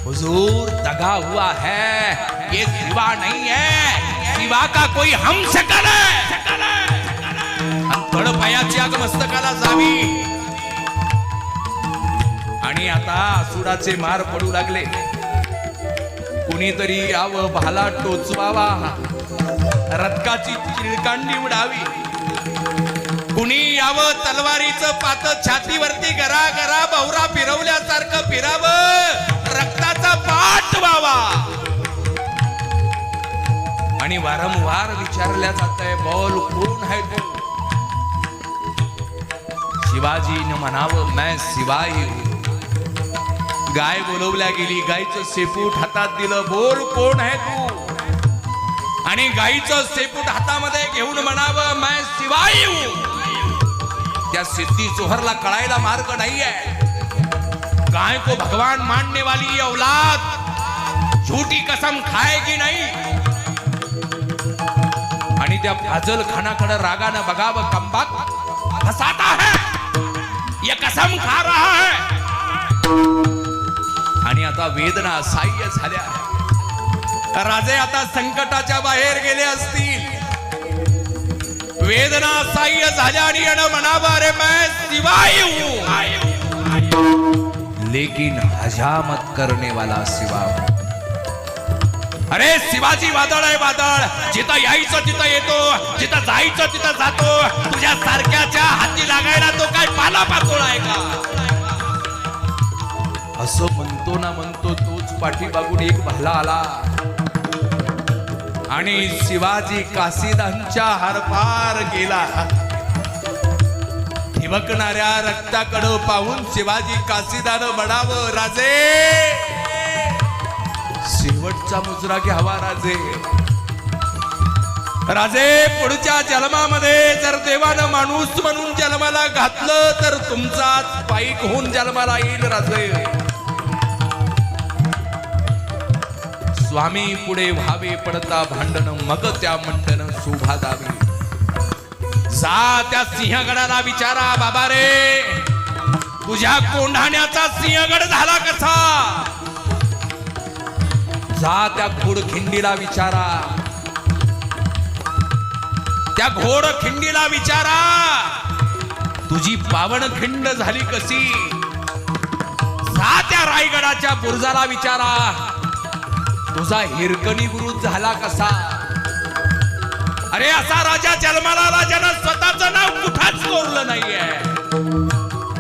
हुजूर दगा हुआ है, ये शिवा नहीं है, शिवा का कोई हम शकल है। तळपायाची आग मस्तकाला जावी आणि आता असुराचे मार पडू लागले। कुणीतरी यावं भाला टोचवावा, रथकाची चिळकांडी उडावी, कुणी यावं तलवारीचं पात छातीवरती गरा गरा बहुरा फिरवल्यासारखं फिरावं, रक्ताचा पाठ व्हावा। आणि वारंवार विचारल्या जातंय, बोल कोण है तू? शिवाजीनं म्हणावं, मैं शिवाई हूं। गाय बोलवल्या गेली, गायचं शेपूट हातात दिलं, बोल कोण है तू? आणि गायचं शेपूट हातामध्ये घेऊन म्हणावं, मैं शिवाई हूं। त्या सिद्धी जोहरला कळायला मार्ग नाहीये। गाय को भगवान मानने वाली ये औलाद झूठी कसम खाएगी नहीं। आणि त्या फाजल खानाकडे रागानं बघावं, कंबाक फसाता है, ये कसम खा रहा है। आणि आता वेदना असह्य झाल्या, राजे आता संकटाच्या बाहेर गेले असतील। वेदना असह्य झाल्या आणि यानं म्हणावं, अरे मैं शिवाई हूं, लेकिन हजामत करने वाला शिवा हूं। अरे शिवाजी वादळ आहे वादळ, जिथं यायचं तिथं येतो, जिथं जायचं तिथं जातो। तुझ्या सारख्याच्या हाती लागायला तो काय पाला पाचोळा आहे का? असं म्हणतो ना म्हणतो तोच पाठीमागून एक भाला आला आणि शिवाजी काशीदांच्या हरपार गेला। ठिबकणाऱ्या रक्ताकडे पाहून शिवाजी काशीदानं म्हणावं, राजे शेवटचा मुजरा घ्यावा राजे। राजे पुढच्या जन्मामध्ये जर देवानं माणूस म्हणून जन्माला घातलं तर तुमचाच पाईक होऊन जन्माला येईल राजे। स्वामी पुढे व्हावे पडता भांडण, मग त्या मंडन शोभा दावी। जा त्या सिंहगडाला विचारा, बाबा रे तुझ्या कोंढाण्याचा सिंहगड झाला कसा? जा त्या घोडखिंडीला विचारा, त्या घोडखिंडीला विचारा तुझी पावनखिंड झाली कशी? जा त्या रायगडाच्या बुरुजाला विचारा तुझा हिरकणी बुरुज झाला कसा? अरे असा राजा जन्माला आला ज्यानं स्वतःचं नाव कुठंच कोरलं नाहीये,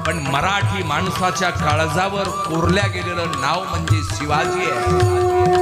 पण मराठी माणसाच्या काळजावर कोरल्या गेलेलं नाव म्हणजे शिवाजी आहे।